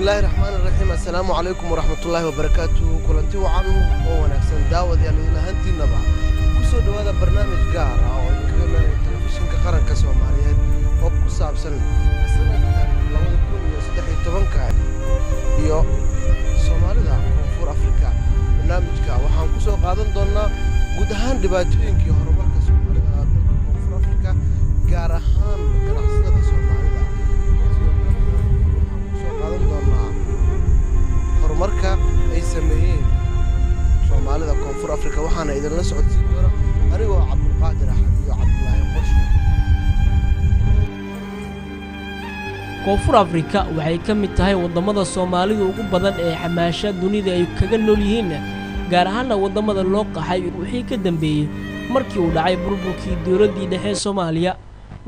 الله الرحمن الرحيم السلام عليكم ورحمة الله وبركاته كلنتي وعنو ونكسن داود يعني هنتي النبع كسو هذا برنامج قار أو كمان التلفزيون كقرن كسوماليات أو كساب سنة السنة لو يكون يستحي تبنكا يو سومالي دا كونفور أفريقيا برنامج قار وحان كسو قادن دونا قدهان دباتوين كي هربار كسومالي دا كونفور أفريقيا قارهان كنحسنة سومالي دا horumarka ay sameeyeen Soomaalida Koonfur Afrika waxaana idin la socodsiin doona anigoo Cabdulqaadir Axmed iyo Cabdullaahi Qorshe. Koonfur Afrika waxay ka mid tahay wadamada Soomaalida ugu badan ee xamaasha dunida ay kaga nool yihiin gaar ahaan wadamada loo qaxay wixii ka dambeeyay markii uu dhacay burburkii dowladda dhexe Soomaaliya.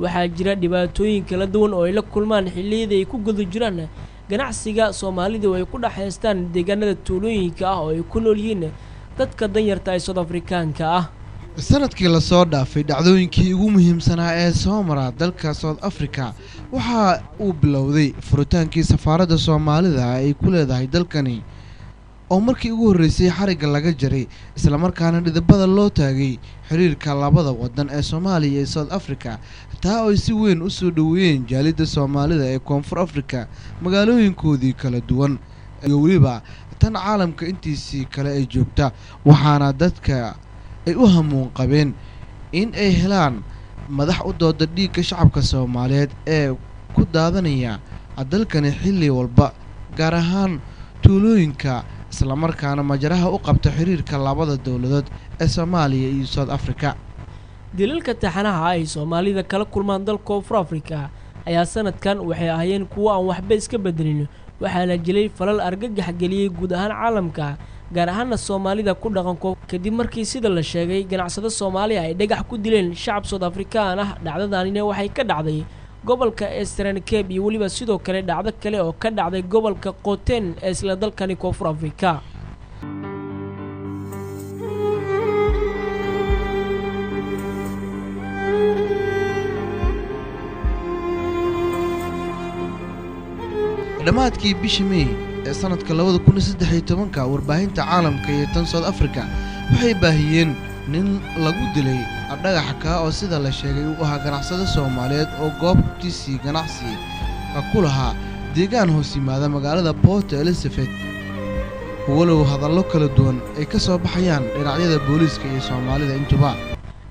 waxaa jira dhibaatooyin kala duwan oo ay la kulmaan xilliyada ay ku guda jiraan ganacsiga Soomaalidu ay ku dhaxaystaan deegaanada tuulooyinka ah oo ay ku nool yihiin dadka danyarta ee South Afrikaanka ah. sanadkii la soo dhaafay dhacdooyinkii ugu muhiimsanaa ee soo maray dalka South Africa waxa uu bilowday furitaankii safaaradda Soomaalida ay ku leedahay dalkani oo markii ugu horeysay xariga laga jaray isla markaana dhidibada loo taagay xiriirka labada wadan ee Soomaaliya iyo South Africa taa oo si weyn u soo dhaweeyeen jaalida Soomaalida ee Koonfur Afrika magaalooyinkoodii kala duwan iyo waliba tan caalamka intiisii kale ay joogta waxaana dadka ay u hamuun qabeen in ay helaan madax u dooda dhiigga shacabka Soomaaliyeed ee ku daadanaya dalkani xilli walba gaar ahaan tuulooyinka isla markaana majaraha u qabta xiriirka labada dawladood ee Soomaaliya iyo South Africa. dilalka taxanaha ay Soomaalida kala kulmaan dalka Koonfur Afrika ayaa sanadkan waxay ahaayeen kuwo aan waxba iska bedelin waxaana jiray falal argagax geliyay guud ahaan caalamka gaar ahaan Soomaalida ku dhaqan kadib markii sida la sheegay ganacsada Soomaaliya ay dhagax ku dileen shacab South Afrikaan ah. dhacdadanina waxay ka dhacday gobolka Eastern Cape iyo waliba sidoo kale dhacdo kale oo ka dhacday gobolka Gauteng ee isla dalkani Koonfur Afrika. dhamaadkii bishii May ee sanadka 2013 warbaahinta caalamka iyo tan South Africa waxay baahiyeen nin lagu dilay dhagax ka oo sida la sheegay uu ahaa ganacsada Soomaaliyeed oo goobtiisii ganacsi ka ku lahaa deegaan hoos yimaada magaalada Port Elizabeth. walow hadallo kala duwan ay ka soo baxayaan dhinacyada booliiska iyo Soomaalida intuba.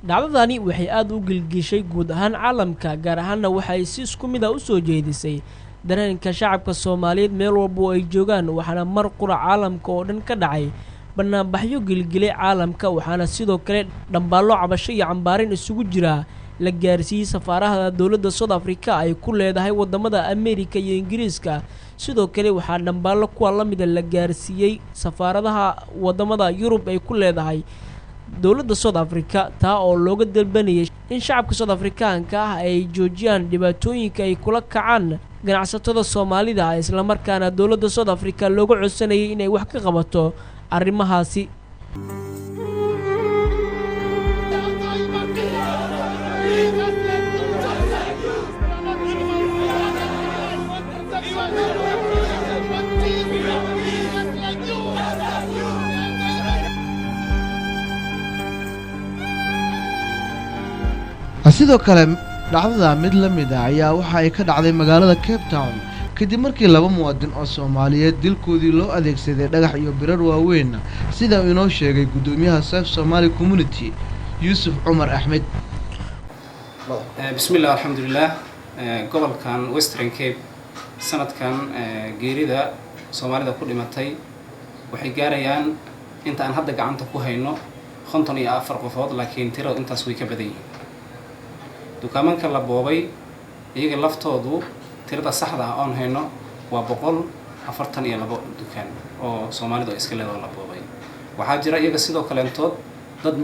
dhacdadani waxay aad u gilgishay guud ahaan caalamka gaar ahaan waxay si isku mid ah u soo jeedisay dareenka shacabka Soomaaliyeed meel walba oo ay joogaan waxaana mar qura caalamka oo dhan ka dhacay barnaamijyo gilgilay caalamka waxaana sidoo kale dhambaalo cabasho iyo cambaarin isugu jira la gaarsiiyay safaaradaha dawladda South Africa ay ku leedahay wadamada America iyo Ingiriiska. sidoo kale waxaa dhambaalo kuwa la mid ah la gaarsiiyay safaaradaha wadamada Yurub ay ku leedahay dawladda South Africa taa oo looga dalbanayay in shacabka South Afrikaanka ah ay joojiyaan dhibaatooyinka ay kula kacaan ganacsatada Soomaalida isla markaana dawladda South Africa looga codsanayay inay wax ka qabato arrimahaasi. sidoo kale dhacdada mid la mid ah ayaa waxa ay ka dhacday magaalada Cape Town kadib markii laba muwaadin oo Soomaaliyeed dilkoodii loo adeegsaday dhagax iyo birar waaweyn sida uu inoo sheegay gudoomiyaha South Somali Community Yusuf Umar Ahmed. bismillah alxamdulillah. gobolkan Western Cape sanadkan geerida Soomaalida ku dhimatay waxay gaarayaan inta aan hadda gacanta ku hayno 54 qofood laakiin tirada intaas way ka badan yihiin. dukaamanka la boobay iyaga laftoodu tirada saxda ah oo hayno waa 142 dukaan oo Soomaalidu iska leedahay la boobay. waxaa jira iyaga sidoo kale intood dad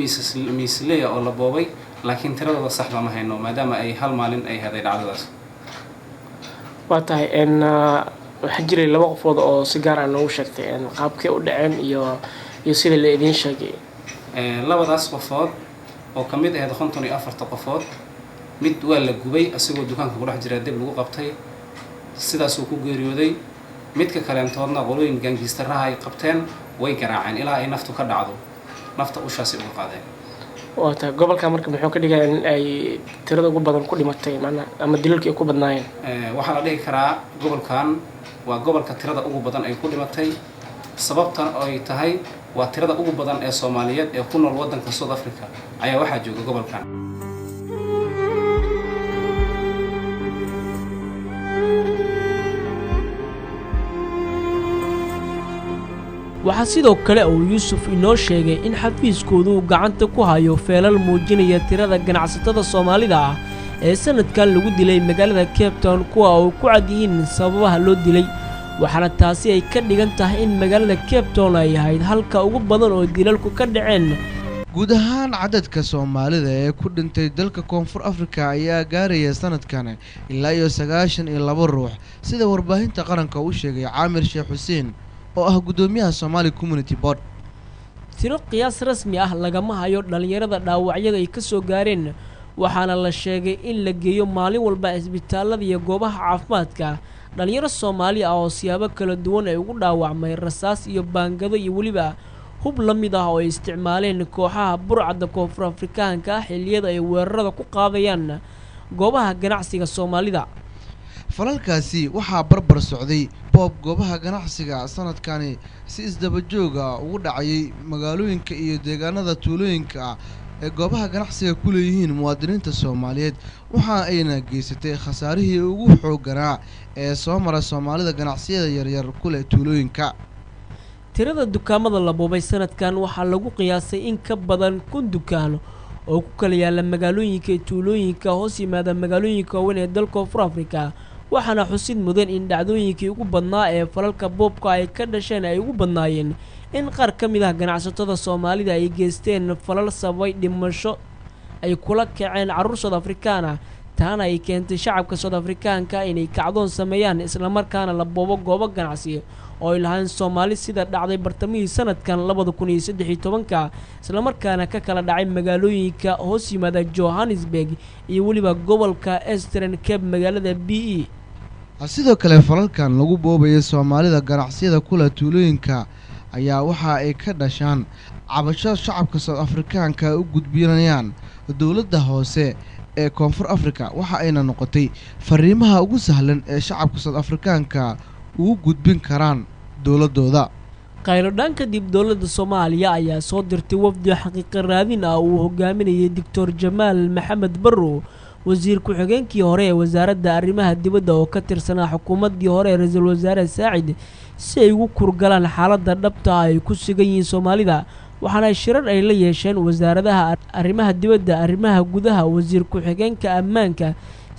miisleeya oo la boobay laakiin tiradooda saxda ma hayno maadaama ay hal maalin ay haday dhacdadaas. waa tahay in waxa jiray laba qofood oo si gaar ah noo sheegtay in qaabkay u dhaceen iyo sida la idin sheegay. labadaas qofood oo kamid ah 54 qofood mid waa la gubay asagoo dukaanka ku dhex jira dib lagu qabtay sidaas uu ku geeriyooday midka kaleentoodna qolooyin gaangiistaraha ay qabteen way garaaceen ilaa ay naftu ka dhacdo nafta ushaasi uga qaadeen waata gobolka marka muxuu ka dhigay in ay tirada ugu badan ku dhimatay macna ama dilalkii ay ku badnaayeen waxaa la dhihi karaa gobolkan waa gobolka tirada ugu badan ay ku dhimatay sababtan ay tahay waa tirada ugu badan ee Soomaaliyeed ee ku nool wadanka South Africa ayaa waxaa jooga gobolkan waxaa sidoo kale uu yuusuf inoo sheegay in xafiiskoodu uu gacanta ku hayo feelal muujinaya tirada ganacsatada Soomaalida ah ee sanadkan lagu dilay magaalada Cape Town kuwa oo ku cad yihiin sababaha loo dilay waxaana taasi ay ka dhigan tahay in magaalada Cape Town ay ahayd halka ugu badan oo dilalku ka dhaceen guud ahaan cadadka Soomaalida ee ku dhintay dalka Koonfur Afrika ayaa gaaraya sanadkan ilaa 92 ruux sida warbaahinta qaranka uu sheegay Caamir Sheekh Xuseen oo ah gudoomiyaha Somali Community Board tiro qiyaas rasmi ah lagama hayo dhalinyarada dhaawacyada ay ka soo gaareen waxaana la sheegay in la geeyo maalin walba isbitaalada iyo goobaha caafimaadka dhalinyaro Soomaali ah oo siyaabo kala duwan ay ugu dhaawacmay rasaas iyo baangado iyo waliba hub la mid ah oo ay isticmaaleen kooxaha burcadda Koonfur Afrikaanka xilliyada ay weerarada ku qaadayaan goobaha ganacsiga Soomaalida falalkaasi waxaa barbar socday boob goobaha ganacsiga sanadkani si isdaba joog ah ugu dhacay magaalooyinka iyo deegaanada tuulooyinka ee goobaha ganacsiga ku leeyihiin muwaadiniinta Soomaaliyeed waxa ayna geysatay khasaarihii ugu xoogganaa ee soo mara Soomaalida ganacsiyada yaryar ku leh tuulooyinka tirada dukaamada la boobay sanadkan waxaa lagu qiyaasay in ka badan 1,000 dukaan oo ku kala yaala magaalooyinka iyo tuulooyinka hoos yimaada magaalooyinka weyn ee dalka Koonfur Afrika waxaana xusid mudan in dhacdooyinkii ugu badnaa ee falalka boobka ay ka dhasheen ay ugu badnaayeen in qaar ka mid ah ganacsatada Soomaalida ay geysteen falal sabay dhimasho ay kula kaceen carruur South Afrikaan ah taana ay keentay shacabka South Afrikaanka inay kacdoon sameeyaan isla markaana la boobo goobo ganacsi oo ilahan Soomaali sida dhacday bartamihii sanadkan 2013 isla markaana ka kala dhacay magaalooyinka hoos yimaada Johannesburg iyo waliba gobolka Eastern Cape magaalada BE sidoo kale falalkan lagu boobay Soomaalida ganacsiyada kula tuulooyinka ayaa waxa ay ka dhashaan cabasho shacabka South Afrikaanka u gudbinayaan dawladda hoose ee Koonfur Afrika waxa ayna noqotay fariimaha ugu sahlan ee shacabka South Afrikaanka ugu gudbin karaan dawladooda qayladaan kadib dawladda Soomaaliya ayaa soo dirtay wafdi xaqiiqo raadin ah uu hogaaminayay Dr. Jamaal Maxamed Barrow wasiir ku-xigeenkii hore ee wasaaradda arrimaha dibadda oo ka tirsanaa xukuumaddii hore ee ra'iisul wasaare Saacid si ay ugu kurgalaan xaaladda dhabta ah ay ku sugan yihiin Soomaalida waxaana shirar ay la yeesheen wasaaradaha arrimaha dibadda arrimaha gudaha wasiir ku-xigeenka ammaanka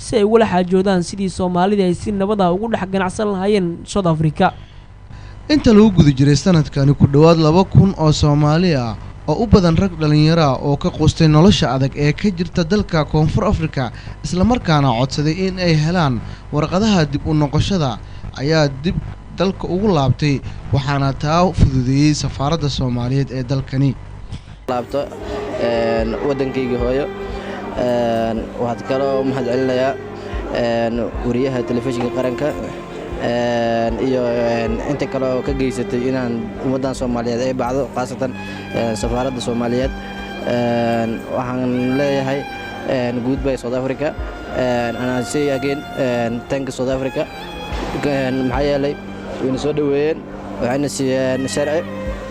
si ay wala xaajoodaan sidii Soomaalida ay si nabad ah ugu dhex ganacsan lahaayeen South Africa inta lagu guda jiray sanadkani ku dhawaad 2,000 oo Soomaali ah oo u badan rag dhalinyaro ah oo ka qoostay nolosha adag ee ka jirta dalka Koonfur Afrika isla markaana codsaday in ay helaan warqadaha dib u noqoshada ayaa dib dalka ugu laabtay waxaana taa fududeeyay safaaradda Soomaaliyeed ee dalkani laabto wadankayga hooyo waxaad kaloo mahad celinayaa wariyaha telefishinka qaranka iyo inta kale oo ka geysatay inaan ummadan Soomaaliyeed ay bacdo qaasatan safaaradda Soomaaliyeed waxaan leeyahay goodbye South Africa and I say again thank you South Africa maxaa yeelay wayna soo dhaweeyeen waxayna siiyeen sharci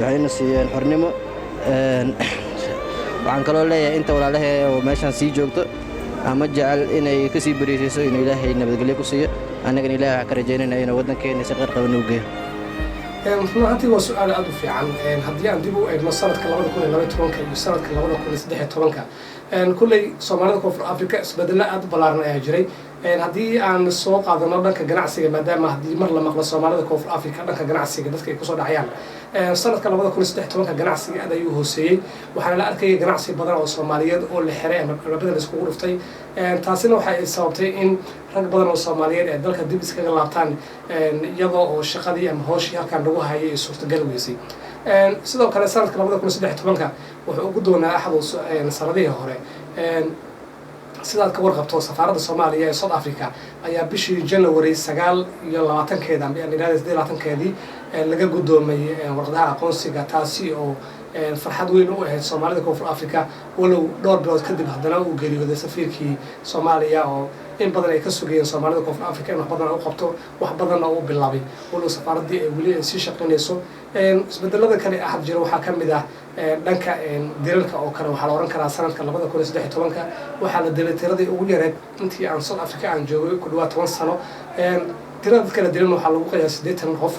waxayna siiyeen xornimo waxaan kaloo leeyahay inta walaalahay oo meeshan sii joogto ama jecel inay ka sii bariisayso in Ilaahay nabadgelyo ku siiyo anagana Ilaahay waxa ka rajaynaynaa inuu wadankeena si qarqaban u geeyo runtii waa su'aal aad u fiican haddii aan dib u eegno sanadka 2012 iyo sanadka 2013 kulley Soomaalida Koonfur Afrika isbedelo aad u ballaaran ayaa jiray haddii aan soo qaadano dhanka ganacsiga maadaama haddii mar la maqlo Soomaalida Koonfur Afrika dhanka ganacsiga dadka ay ku soo dhacayaan sanadka 2013 ganacsiga aad ayuu hooseeyay waxaana la arkayay ganacsi badan oo Soomaaliyeed oo la xiray ama labada iskugu dhuftay taasina waxa ay sababtay in rag badan oo Soomaaliyeed ee dalka dib iskaga laabtaan iyadoo oo shaqadii ama hawshii halkan lagu hayay ay suurtagal weysay sidoo kale sanadka 2013 wuxuu ugu doonaa axad sanadihii hore sidaad ka warqabto safaaradda Soomaaliya ee South Africa ayaa bishii January 29 ama 28 laga gudoomay warqadaha aqoonsiga taasi oo farxad weyn u ahayd Soomaalida Koonfur Afrika walow dhowr bilood kadib haddana uu geeriyooday safiirkii Soomaaliya oo in badan ay ka sugayeen Soomaalida Koonfur Afrika in wax badan u qabto wax badan oo u bilaabay walow safaaradii ay weli si shaqeynayso isbedelada kale ah jira waxaa ka mid ah dhanka dilalka oo kale waxaa la oran karaa sanadka 2013 waxaa la dilay tiradii ugu yareed intii aan South Africa aan joogay ku dhawaad 10 sano tirada kala dilan waxaa lagu qiyaasay 80 qof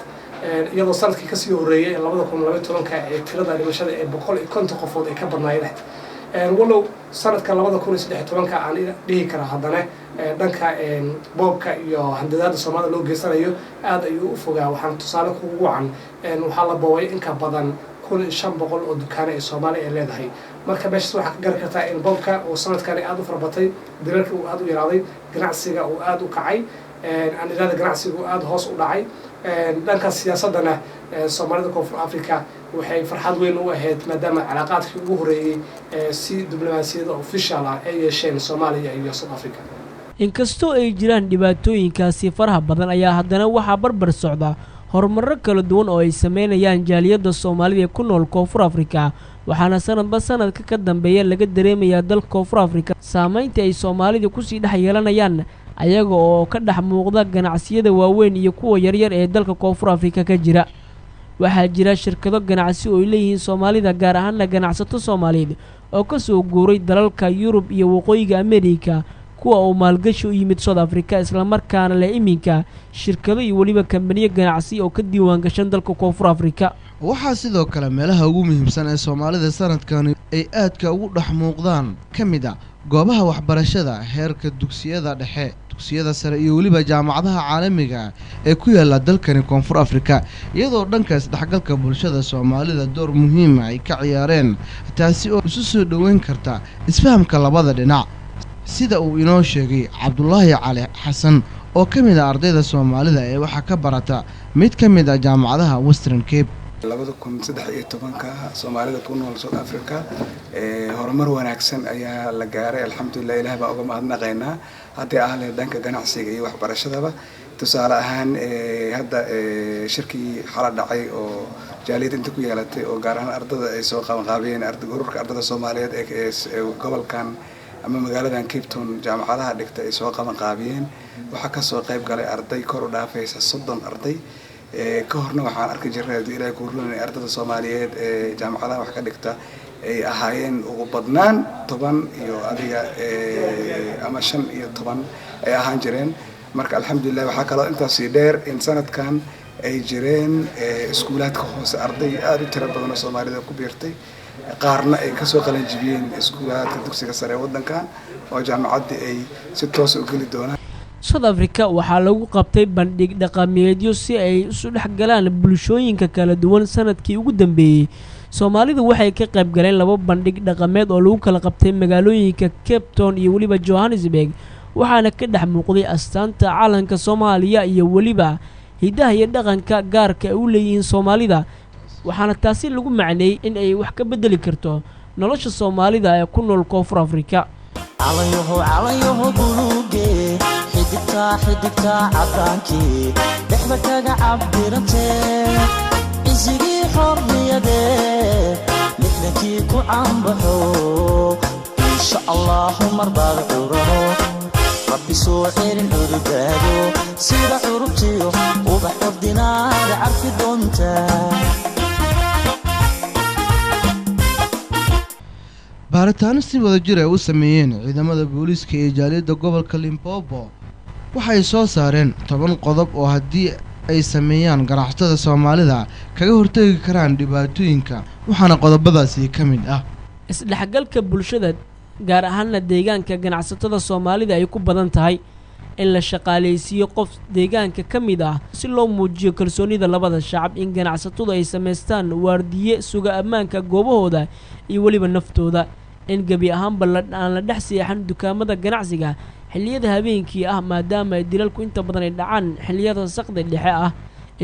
iyadoo sanadkii ka sii horeeyay 2012 ee tirada dhimashada ee 150 qofood ay ka badnaayeen walow sanadka 2013 aan dhihi karaa haddana dhanka boobka iyo handadaada Soomaalida loo geysanayo aad ayuu u fogaa waxaan tusaale kugu wacan waxaa la boobay in ka badan 1500 oo dukaan ay Soomaaliya leedahay marka meeshaas waxaa ka garan kartaa in boobka oo sanadkan aad u farbatay dilalka uu aad u yaraaday ganacsiga uu aad u kacay aan ganacsiga uu aad hoos u dhacay dhanka siyaasadana Soomaalida Koonfur Afrika waxay farxad weyn u ahayd maadaama cilaaqaadkii ugu horeeyay si diblomaasiyada official ah ay yeesheen Soomaaliya iyo South Africa inkastoo ay jiraan dhibaatooyinkaasi faraha badan ayaa haddana waxaa barbar socda horumarro kala duwan oo ay sameynayaan jaaliyadda Soomaalida ee ku nool Koonfur Afrika waxaana sanadba sanadka ka dambeeya laga dareemayaa dalka Koonfur Afrika saameynta ay Soomaalida ku sii dhex yeelanayaan ayaga oo ka dhex muuqda ganacsiyada waaweyn iyo kuwa yaryar ee dalka Koonfur Afrika ka jira waxaa jira shirkado ganacsi oo ay leeyihiin Soomaalida gaar ahaan ganacsato Soomaaliyeed oo ka soo guuray dalalka Yurub iyo waqooyiga Ameerika kuwa oo maalgashi u yimid South Africa isla markaana leh iminka shirkado iyo waliba kambaniyo ganacsi oo ka diiwaan gashan dalka Koonfur Afrika waxaa sidoo kale meelaha ugu muhiimsan ee Soomaalida sanadkan ay aadka ugu dhex muuqdaan kamid ah goobaha waxbarashada heerka dugsiyada dhexe dugsiyada sare iyo waliba jaamacadaha caalamiga ee ku yaala dalkani Koonfur Afrika iyadoo dhankaas dhaxgalka bulshada Soomaalida door muhiim ah ay ka ciyaareen taasi oo isu soo dhaweyn karta isfahamka labada dhinac sida uu inoo sheegay Cabdullaahi Cali Xasan oo kamid ah ardayda Soomaalida ee waxa ka barata mid kamid ah jaamacadaha Western Cape 2013 Soomaalida ku nool South Africa horumar wanaagsan ayaa la gaaray alxamdulillah Ilaahay baa uga mahadnaqaynaa hadii ahlee dhanka ganacsiga iyo waxbarashadaba tusaale ahaan hadda shirkii xala dhacay oo jaaliyad inta ku yeelatay oo gaar ahaan ardada ay soo qabanqaabiyeen ururka ardada Soomaaliyeed ee gobolkan ama magaaladan Cape Town jaamacadaha dhigta ay soo qabanqaabiyeen waxa ka soo qayb galay arday kor u dhaafaysa 30 arday ka horna waxaan arkay jiray Ilaahay ku ruulinay ardada Soomaaliyeed ee jaamacadaha wax ka dhigta ay ahaayeen ugu badnaan 10 iyo adiga ama 5 iyo 10 ay ahaan jireen marka alxamdulillah waxa kale intaas dheer in sanadkan ay jireen iskuulaadka hoose arday aad u tiro badan oo Soomaalida ku biirtay qaarna ay ka soo qalan jibiyeen iskuulaadka dugsiga sare wadankan oo jaamacadda ay si toos u gali doonaan South Africa waxaa lagu qabtay bandhig dhaqameedyo si ay isu dhex galaan bulshooyinka kala duwan sanadkii ugu dambeeyay Soomaalidu waxay ka qayb galeen laba bandhig dhaqameed oo lagu kala qabtay magaalooyinka Cape Town iyo waliba Johannesburg waxaana ka dhex muuqday astaanta calanka Soomaaliya iyo waliba hidaha iyo dhaqanka gaarka u leeyihiin Soomaalida waxaana taasi lagu macneeyay in ay wax ka bedeli karto nolosha Soomaalida ee ku nool Koonfur Afrika عليه بلوغي حدكتا عبانكي بحبكا عبدرتي إزيقي حرية مثلكي كو عنبحو إن شاء الله مرضى عروه ربي سوحير العربادو سيرا عربتيو وبحر دينار عرفي دونتا baaritaano si wada jir ay u sameeyeen ciidamada booliiska ee jaaliyadda gobolka Limpopo waxay soo saareen 10 qodob oo haddii ay sameeyaan ganacsatada Soomaalida kaga hortagi karaan dhibaatooyinka waxaana qodobadaasi ka mid ah isdhexgalka bulshada gaar ahaan deegaanka ganacsatada Soomaalida ay ku badan tahay in la shaqaaleysiyo qof deegaanka ka mid ah si loo muujiyo kalsoonida labada shacab in ganacsatadu ay sameystaan waardiye suga ammaanka goobahooda iyo waliba naftooda in gabi ahaanba aan la dhex seexan dukaamada ganacsiga xilliyada habeenkii ah maadaama dilalku inta badan ay dhacaan xilliyada saqda dhexe ah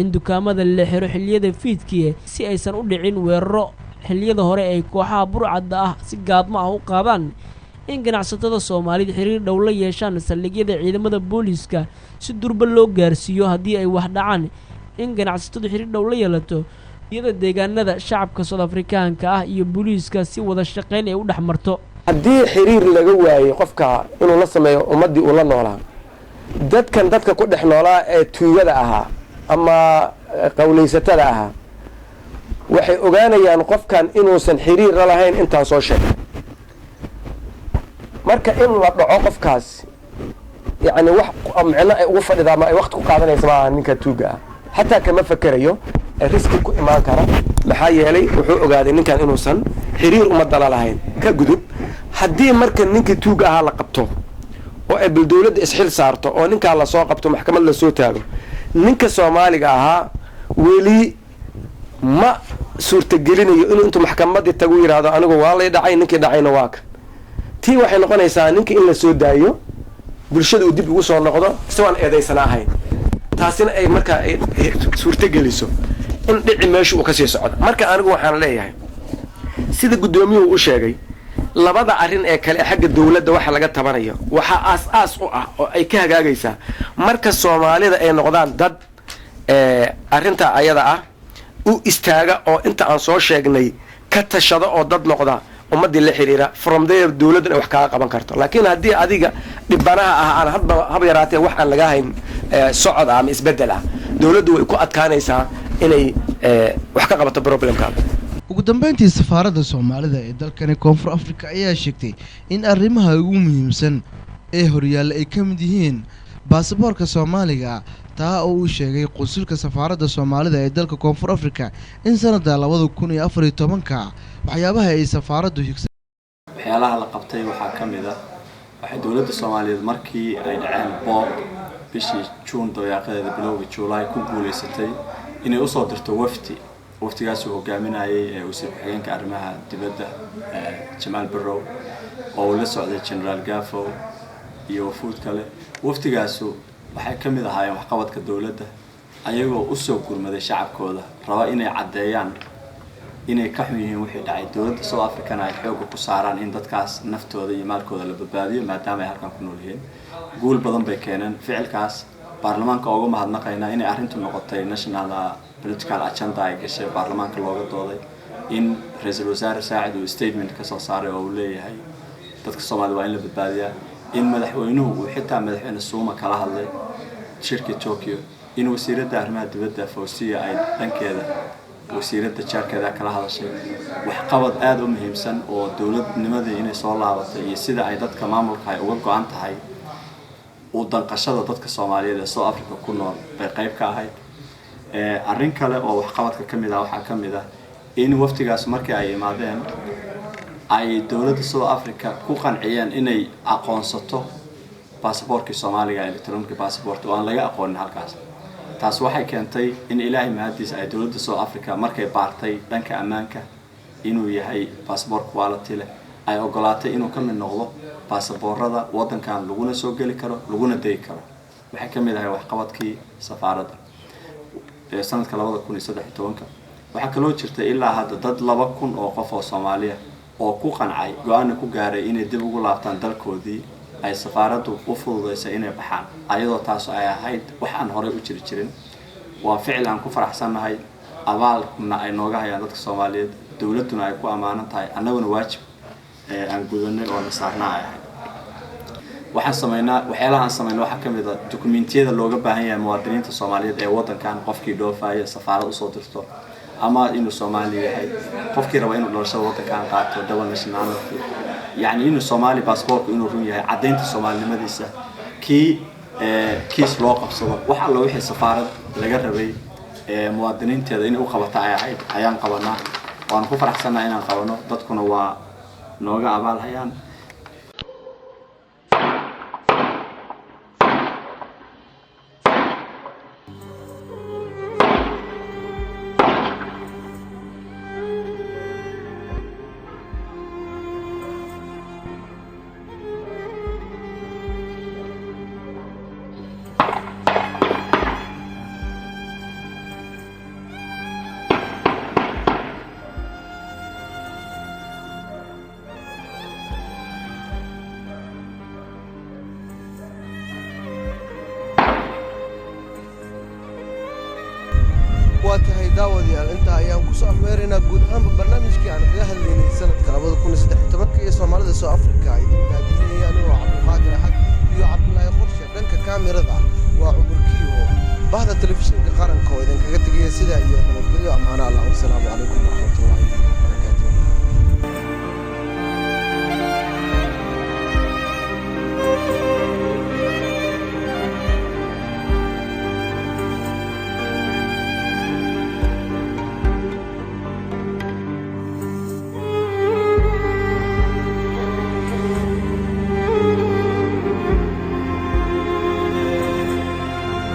in dukaamada la xiro xilliyada fiidkii si aysan u dhicin weeraro xilliyada hore ay kooxaha burcadda ah si gaadmo ah u qaadaan in ganacsatada soomaalida xiriir dhow la yeeshaan saldhigyada ciidamada booliiska si durba loo gaarsiiyo haddii ay wax dhacaan in ganacsatadu xiriir dhow la yeelato iyada deegaanada shacabka South Afrikaanka ah iyo booliiska si wada shaqayn ay u dhaxmarto haddii xiriir laga waayay qofka inuu la sameeyo ummadii uu la noolaa dadka ku dhex noolaa ee tuugada ahaa ama qawleysatada ahaa waxay ogaanayaan qofkan inuusan xiriir la lahayn intaan soo sheegay marka in la dhaco qofkaas yani wax macna ay ugu fadhidaa ma ay waqti ku qaadanaysa ma ninka tuuga ah hatta kama fakarayo riski ku imaan kara maxaa yeelay wuxuu ogaaday ninkan inuusan xiriir ummadda la lahayn ka gudub haddii marka ninka tuuga ahaa la qabto oo ay dawladda isxil saarto oo ninka la soo qabto maxkamad la soo taago ninka Soomaaliga ahaa weli ma suurtagelinayo inuu intuu maxkamadda tagu yiraahdo anigu waa la dhacay ninkii dhacayna waa ka tii waxay noqonaysaa ninka in la soo daayo bulshada uu dib ugu soo noqdo si aan eedaysan ahayn taasina ay marka ay suurtageliso in dhici meesha uu ka sii socdo marka anigu waxaan leeyahay sida gudoomiyuhu u sheegay labada arin ee kale xagga dawladda waxa laga tabanayo waxa aas u ah oo ay ka hagaagaysaa marka Soomaalida ay noqdaan dad arinta ayada ah u istaaga oo inta aan soo sheegnay ka tashado oo dad noqda ummadii la xiriira from there dawladda wax ka qaban karto laakiin haddii adiga dhibanaha ah aan hadba hab yaraatee wax aan laga hayn socod ama isbedel ah dawladdu way ku adkaanaysaa inay wax ka qabato problemka ugu dambeyntii safaaradda Soomaalida ee dalkani Koonfur Afrika ayaa sheegtay in arrimaha ugu muhiimsan ee horyaalla ay ka mid yihiin baasaboorka Soomaaliga taa oo uu sheegay qunsulka safaaradda Soomaalida ee dalka Koonfur Afrika in sanadda 2014 waxyaabaha ay safaaraddu higsan waxyaalaha la qabtay waxaa ka mid ah waxay dawladda Soomaaliyeed markii ay dhaceen boob bishii June dayaaqadeeda bilowga July ku guuleysatay inay u soo dirto waftigaas uu hogaaminayay wasiir ku-xigeenka arrimaha dibadda Jamaal Barrow oo la socday General Gafo iyo wafuud kale waftigaasu waxay ka mid ahaayeen waxqabadka dawladda ayagoo u soo gurmaday shacabkooda raba inay cadeeyaan inay ka xun yihiin wixii dhacay dawladda South Africa ay xoog ku saaraan in dadkaas naftooda iyo maalkooda la badbaadiyo maadaama ay halkan ku nool yihiin guul badan bay keeneen ficilkaas baarlamaanka uga mahadnaqaynaa inay arrintu noqotay national political agenda ay gashay baarlamaanka looga dooday in ra'iisul wasaare Saacid uu statement ka soo saaray oo uu leeyahay dadka Soomaaliya waa in la badbaadiyaa in madaxweynuhu uu xitaa madaxweyne Suuma kala hadlay shirka Tokyo in wasiiradda arrimaha dibadda Fawziya ay dhankeeda wasiiradda jaarkeeda kala hadashay wax qabad aad u muhiimsan oo dawladnimada inay soo laabatay iyo sida ay dadka maamulka ay uga go'an tahay oo danqashada dadka Soomaaliyeed ee South Africa ku nool bay qayb ka ahayd arrin kale oo wax qabadka kamid ah waxa kamid ah in waftigaas markii ay imaadeen ay dawladda South Africa ku qanciyeen inay aqoonsato baasaboorka Soomaaliga electronic passport oo aan laga aqoonin halkaas taas waxay keentay in Ilaahay mahadiis ay dawladda South Africa markay baartay dhanka ammaanka inuu yahay baasaboor quality leh ay ogolaatay inuu ka mid noqdo baasaboorada wadankan laguna soo gali karo laguna deey karo waxay kamid ahay wax qabadkii safaaradda sanadka 2013 waxa kaloo jirtay ilaa hadda dad 2,000 oo qof oo Soomaaliya oo ku qancay go'aan ku gaaray inay dib ugu laabtaan dalkoodii ay safaaraddu u fududeysay inay baxaan ayadoo taas ay ahayd wax aan hore u jirin waa ficil aan ku faraxsanahay abaalna ay nooga hayaan dadka Soomaaliyeed dawladuna ay ku amaanan tahay annaguna waajib aan gudanay oo nasaarnaa waxaan sameynaa waxyaalaha aan sameynaa waxa kamid ah dokumentiyada looga baahan yahay muwaadiniinta Soomaaliyeed ee wadankan qofkii dhoofaya safaarad u soo dirto ama inuu Soomaali yahay qofkii raba inuu dhalashada wadankan qaato double nationality يعني إنه الصومالي باسبورك إنه روني هاي عدينة الصومالي مدرسة كيس لوقف صدق وحلا وحي السفارة لجربي مواطنين تدا إنه قبضة عيان قبضنا وأنا كفر أحسن إن قبضنا ضدكم هو نوجع عبال عيان daawadayaal intaa ayaan ku soo afmeeraynaa guud ahaanba barnaamijkii aan kaga hadlaynay sanadka 2013 iyo Soomaalida South Africa